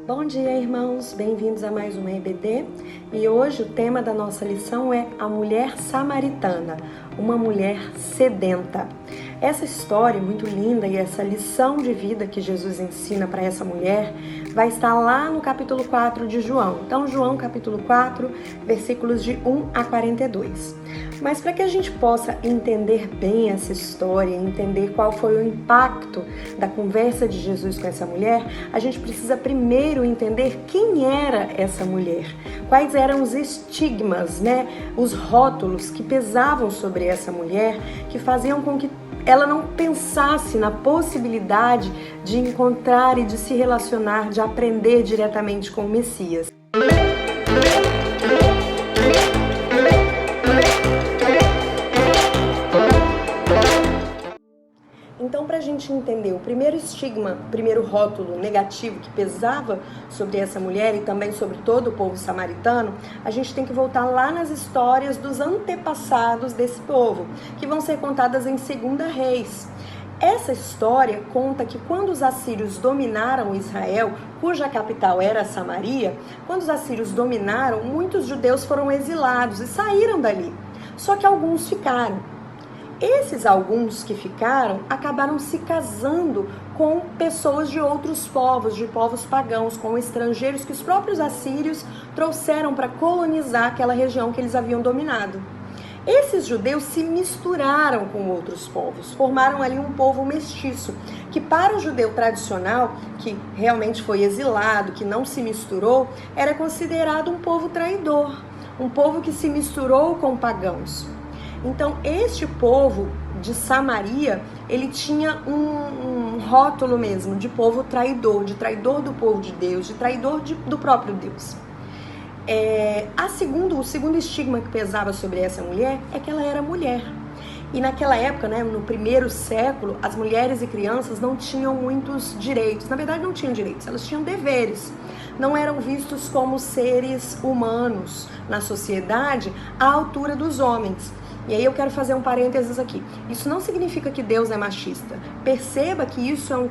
Bom dia, irmãos! Bem-vindos a mais um EBD. E hoje o tema da nossa lição é a mulher samaritana, uma mulher sedenta. Essa história muito linda e essa lição de vida que Jesus ensina para essa mulher vai estar lá no capítulo 4 de João. Então, João capítulo 4, versículos de 1 a 42. Mas para que a gente possa entender bem essa história, entender qual foi o impacto da conversa de Jesus com essa mulher, a gente precisa primeiro entender quem era essa mulher, quais eram os estigmas, os rótulos que pesavam sobre essa mulher, que faziam com que ela não pensasse na possibilidade de encontrar e de se relacionar, de aprender diretamente com o Messias. Então, para a gente entender o primeiro estigma, o primeiro rótulo negativo que pesava sobre essa mulher e também sobre todo o povo samaritano, a gente tem que voltar lá nas histórias dos antepassados desse povo, que vão ser contadas em 2 Reis. Essa história conta que quando os assírios dominaram Israel, cuja capital era Samaria, quando os assírios dominaram, muitos judeus foram exilados e saíram dali. Só que alguns ficaram. Esses alguns que ficaram acabaram se casando com pessoas de outros povos, de povos pagãos, com estrangeiros que os próprios assírios trouxeram para colonizar aquela região que eles haviam dominado. Esses judeus se misturaram com outros povos, formaram ali um povo mestiço, que para o judeu tradicional, que realmente foi exilado, que não se misturou, era considerado um povo traidor, um povo que se misturou com pagãos. Então, este povo de Samaria, ele tinha um rótulo mesmo de povo traidor, de traidor do povo de Deus, de traidor do próprio Deus. O segundo estigma que pesava sobre essa mulher é que ela era mulher. E naquela época, no primeiro século, as mulheres e crianças não tinham muitos direitos. Na verdade, não tinham direitos, elas tinham deveres. Não eram vistos como seres humanos na sociedade à altura dos homens. E aí eu quero fazer um parênteses aqui. Isso não significa que Deus é machista. Perceba que isso é um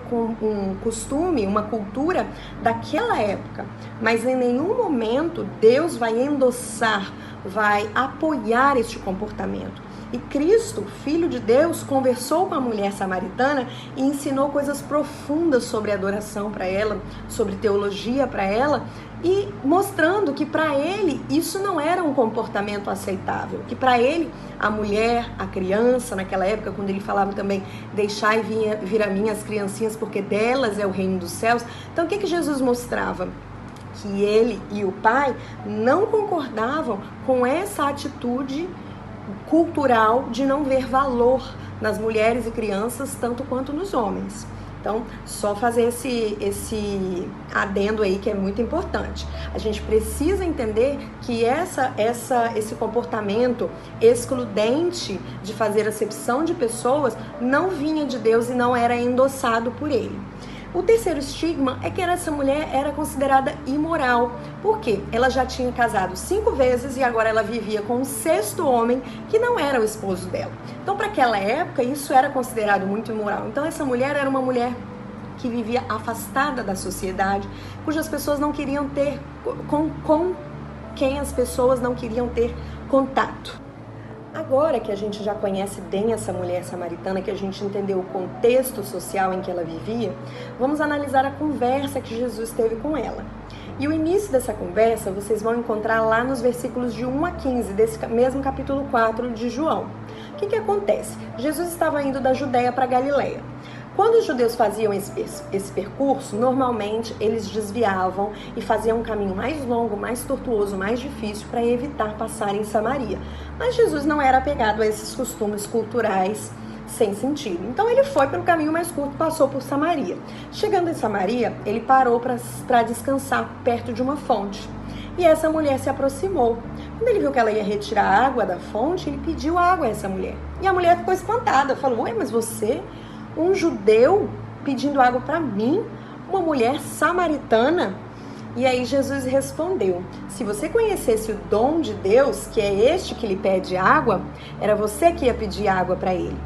costume, uma cultura daquela época. Mas em nenhum momento Deus vai endossar, vai apoiar este comportamento. E Cristo, Filho de Deus, conversou com a mulher samaritana e ensinou coisas profundas sobre adoração para ela, sobre teologia para ela, e mostrando que para ele isso não era um comportamento aceitável, que para ele a mulher, a criança, naquela época, quando ele falava também, deixai vir a mim as criancinhas, porque delas é o reino dos céus. Então o que Jesus mostrava? Que ele e o pai não concordavam com essa atitude cultural de não ver valor nas mulheres e crianças tanto quanto nos homens. Então, só fazer esse adendo aí que é muito importante. A gente precisa entender que esse comportamento excludente de fazer acepção de pessoas não vinha de Deus e não era endossado por ele. O terceiro estigma é que essa mulher era considerada imoral. Por quê? Ela já tinha casado 5 vezes e agora ela vivia com um 6º homem que não era o esposo dela. Então, para aquela época, isso era considerado muito imoral. Então, essa mulher era uma mulher que vivia afastada da sociedade, cujas pessoas não queriam ter, com quem as pessoas não queriam ter contato. Agora que a gente já conhece bem essa mulher samaritana, que a gente entendeu o contexto social em que ela vivia, vamos analisar a conversa que Jesus teve com ela. E o início dessa conversa vocês vão encontrar lá nos versículos de 1 a 15 desse mesmo capítulo 4 de João. O que acontece? Jesus estava indo da Judéia para Galileia. Quando os judeus faziam esse percurso, normalmente eles desviavam e faziam um caminho mais longo, mais tortuoso, mais difícil para evitar passar em Samaria. Mas Jesus não era apegado a esses costumes culturais sem sentido. Então ele foi pelo caminho mais curto, passou por Samaria. Chegando em Samaria, ele parou para descansar perto de uma fonte. E essa mulher se aproximou. Quando ele viu que ela ia retirar a água da fonte, ele pediu água a essa mulher. E a mulher ficou espantada, falou: ué, mas você, um judeu, pedindo água para mim, uma mulher samaritana? E aí Jesus respondeu: se você conhecesse o dom de Deus, que é este que lhe pede água, era você que ia pedir água para ele.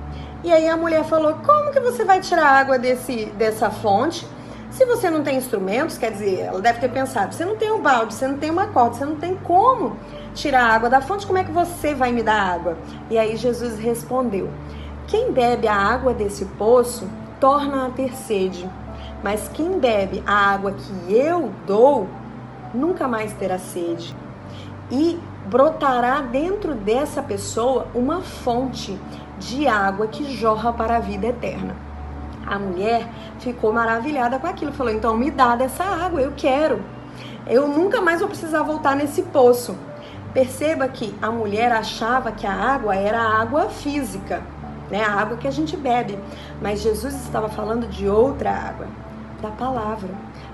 E aí a mulher falou: como que você vai tirar água dessa fonte? Se você não tem instrumentos, quer dizer, ela deve ter pensado, você não tem um balde, você não tem uma corda, você não tem como tirar a água da fonte, como é que você vai me dar água? E aí Jesus respondeu, quem bebe a água desse poço, torna a ter sede, mas quem bebe a água que eu dou, nunca mais terá sede. E brotará dentro dessa pessoa uma fonte de água que jorra para a vida eterna. A mulher ficou maravilhada com aquilo, falou, então me dá dessa água, eu quero. Eu nunca mais vou precisar voltar nesse poço. Perceba que a mulher achava que a água era a água física, né? A água que a gente bebe. Mas Jesus estava falando de outra água, da palavra.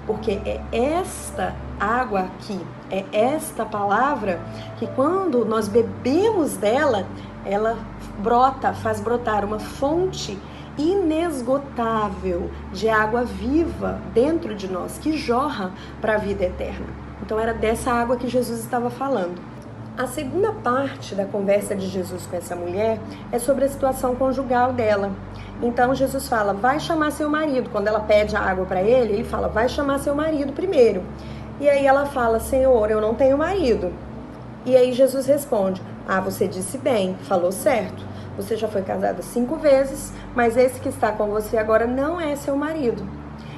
Porque é esta água aqui, é esta palavra que quando nós bebemos dela, ela brota, faz brotar uma fonte inesgotável de água viva dentro de nós, que jorra para a vida eterna. Então era dessa água que Jesus estava falando. A segunda parte da conversa de Jesus com essa mulher é sobre a situação conjugal dela. Então Jesus fala, vai chamar seu marido. Quando ela pede a água para ele, ele fala, vai chamar seu marido primeiro. E aí ela fala, Senhor, eu não tenho marido. E aí Jesus responde, você disse bem, falou certo. Você já foi casada 5 vezes, mas esse que está com você agora não é seu marido.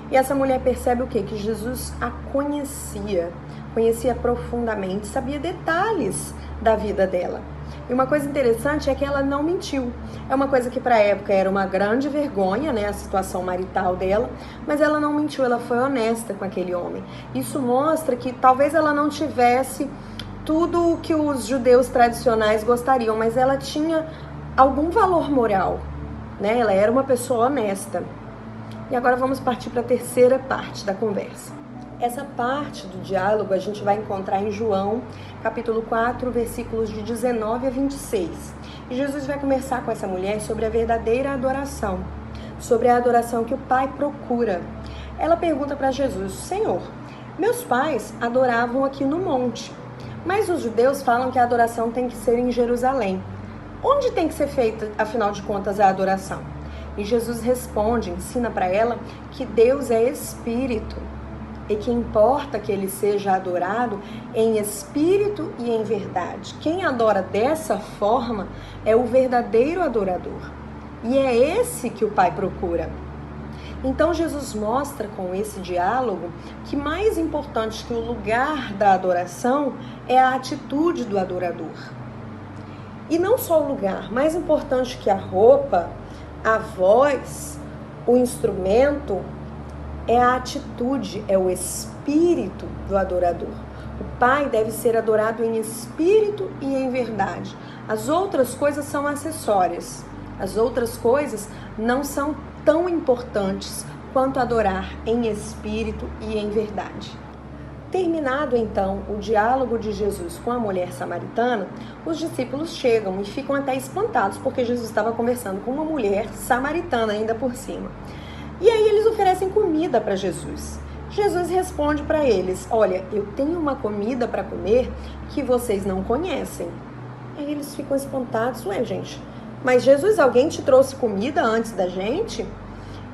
E essa mulher percebe o quê? Que Jesus a conhecia profundamente, sabia detalhes da vida dela. E uma coisa interessante é que ela não mentiu. É uma coisa que para a época era uma grande vergonha, né, a situação marital dela, mas ela não mentiu, ela foi honesta com aquele homem. Isso mostra que talvez ela não tivesse tudo o que os judeus tradicionais gostariam, mas ela tinha algum valor moral, né? Ela era uma pessoa honesta. E agora vamos partir para a terceira parte da conversa. Essa parte do diálogo a gente vai encontrar em João, capítulo 4, versículos de 19 a 26. E Jesus vai conversar com essa mulher sobre a verdadeira adoração, sobre a adoração que o Pai procura. Ela pergunta para Jesus, Senhor, meus pais adoravam aqui no monte, mas os judeus falam que a adoração tem que ser em Jerusalém. Onde tem que ser feita, afinal de contas, a adoração? E Jesus responde, ensina para ela que Deus é Espírito e que importa que Ele seja adorado em espírito e em verdade. Quem adora dessa forma é o verdadeiro adorador. E é esse que o Pai procura. Então Jesus mostra com esse diálogo que mais importante que o lugar da adoração é a atitude do adorador. E não só o lugar, mais importante que a roupa, a voz, o instrumento, é a atitude, é o espírito do adorador. O Pai deve ser adorado em espírito e em verdade. As outras coisas são acessórias. As outras coisas não são tão importantes quanto adorar em espírito e em verdade. Terminado então o diálogo de Jesus com a mulher samaritana, os discípulos chegam e ficam até espantados porque Jesus estava conversando com uma mulher samaritana ainda por cima. E aí eles oferecem comida para Jesus. Jesus responde para eles, olha, eu tenho uma comida para comer que vocês não conhecem. Aí eles ficam espantados, ué gente, mas Jesus, alguém te trouxe comida antes da gente?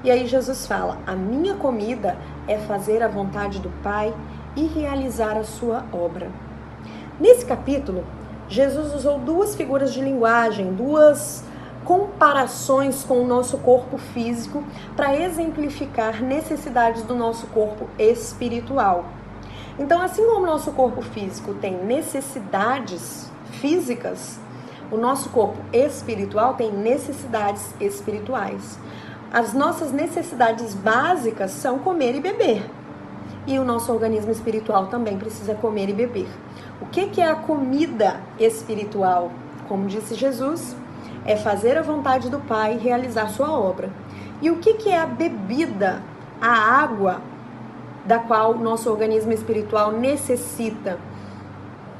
E aí Jesus fala, a minha comida é fazer a vontade do Pai e realizar a sua obra. Nesse capítulo, Jesus usou 2 figuras de linguagem, 2 comparações com o nosso corpo físico para exemplificar necessidades do nosso corpo espiritual. Então, assim como o nosso corpo físico tem necessidades físicas, o nosso corpo espiritual tem necessidades espirituais. As nossas necessidades básicas são comer e beber. E o nosso organismo espiritual também precisa comer e beber. O que é a comida espiritual? Como disse Jesus, é fazer a vontade do Pai e realizar sua obra. E o que é a bebida, a água da qual o nosso organismo espiritual necessita?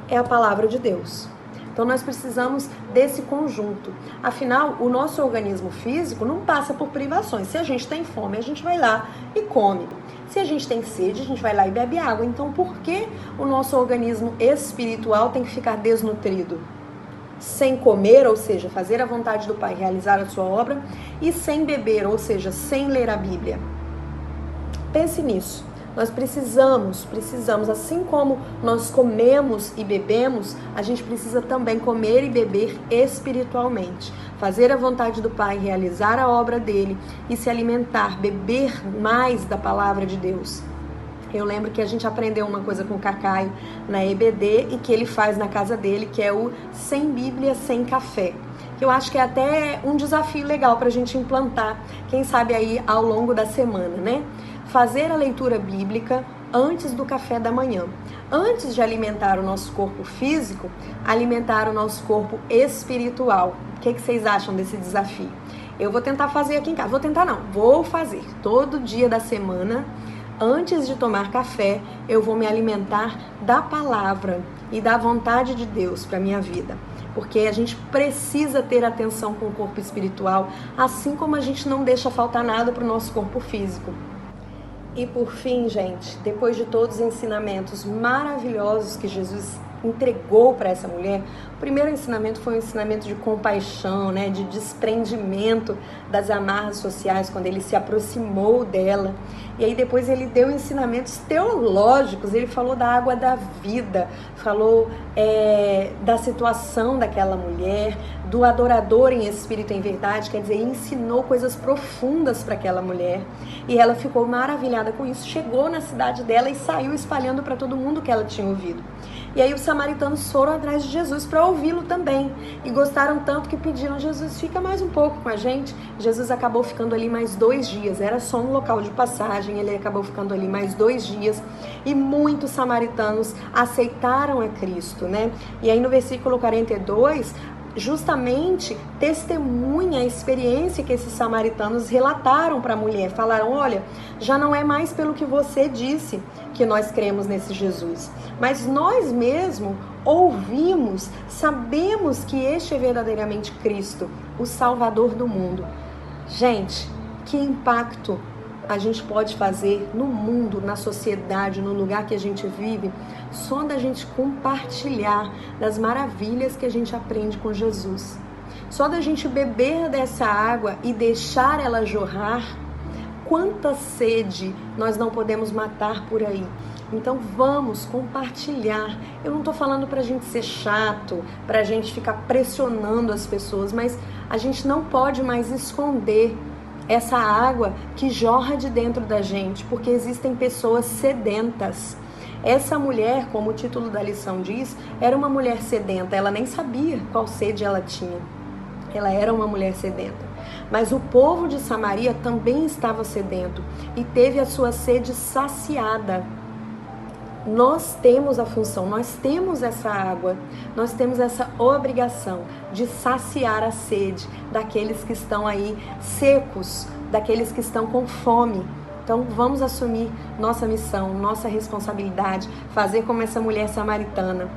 É a palavra de Deus. Então nós precisamos desse conjunto. Afinal, o nosso organismo físico não passa por privações. Se a gente tem fome, a gente vai lá e come. Se a gente tem sede, a gente vai lá e bebe água. Então por que o nosso organismo espiritual tem que ficar desnutrido? Sem comer, ou seja, fazer a vontade do Pai, realizar a sua obra, e sem beber, ou seja, sem ler a Bíblia. Pense nisso. Nós precisamos, assim como nós comemos e bebemos, a gente precisa também comer e beber espiritualmente. Fazer a vontade do Pai, realizar a obra dele e se alimentar, beber mais da palavra de Deus. Eu lembro que a gente aprendeu uma coisa com o Cacaio na EBD e que ele faz na casa dele, que é o sem Bíblia, sem café. Eu acho que é até um desafio legal para a gente implantar, quem sabe aí ao longo da semana, né? Fazer a leitura bíblica antes do café da manhã. Antes de alimentar o nosso corpo físico, alimentar o nosso corpo espiritual. O que vocês acham desse desafio? Eu vou tentar fazer aqui em casa. Vou fazer. Todo dia da semana, antes de tomar café, eu vou me alimentar da palavra e da vontade de Deus para minha vida. Porque a gente precisa ter atenção com o corpo espiritual, assim como a gente não deixa faltar nada para o nosso corpo físico. E por fim, gente, depois de todos os ensinamentos maravilhosos que Jesus entregou para essa mulher, o primeiro ensinamento foi um ensinamento de compaixão, né, de desprendimento das amarras sociais, quando ele se aproximou dela. E aí depois ele deu ensinamentos teológicos, ele falou da água da vida, falou da situação daquela mulher, do adorador em espírito e em verdade, quer dizer, ensinou coisas profundas para aquela mulher. E ela ficou maravilhada com isso, chegou na cidade dela e saiu espalhando para todo mundo que ela tinha ouvido. E aí os samaritanos foram atrás de Jesus para ouvi-lo também. E gostaram tanto que pediram: Jesus, fica mais um pouco com a gente. Jesus acabou ficando ali mais 2 dias. Era só um local de passagem, ele acabou ficando ali mais 2 dias. E muitos samaritanos aceitaram a Cristo, né? E aí no versículo 42... justamente testemunha a experiência que esses samaritanos relataram para a mulher. Falaram: olha, já não é mais pelo que você disse que nós cremos nesse Jesus, mas nós mesmos ouvimos, sabemos que este é verdadeiramente Cristo, o Salvador do mundo. Gente, que impacto a gente pode fazer no mundo, na sociedade, no lugar que a gente vive, só da gente compartilhar das maravilhas que a gente aprende com Jesus. Só da gente beber dessa água e deixar ela jorrar, quanta sede nós não podemos matar por aí. Então vamos compartilhar. Eu não estou falando para a gente ser chato, para a gente ficar pressionando as pessoas, mas a gente não pode mais esconder essa água que jorra de dentro da gente, porque existem pessoas sedentas. Essa mulher, como o título da lição diz, era uma mulher sedenta. Ela nem sabia qual sede ela tinha. Ela era uma mulher sedenta. Mas o povo de Samaria também estava sedento e teve a sua sede saciada. Nós temos a função, nós temos essa água, nós temos essa obrigação de saciar a sede daqueles que estão aí secos, daqueles que estão com fome. Então vamos assumir nossa missão, nossa responsabilidade, fazer como essa mulher samaritana.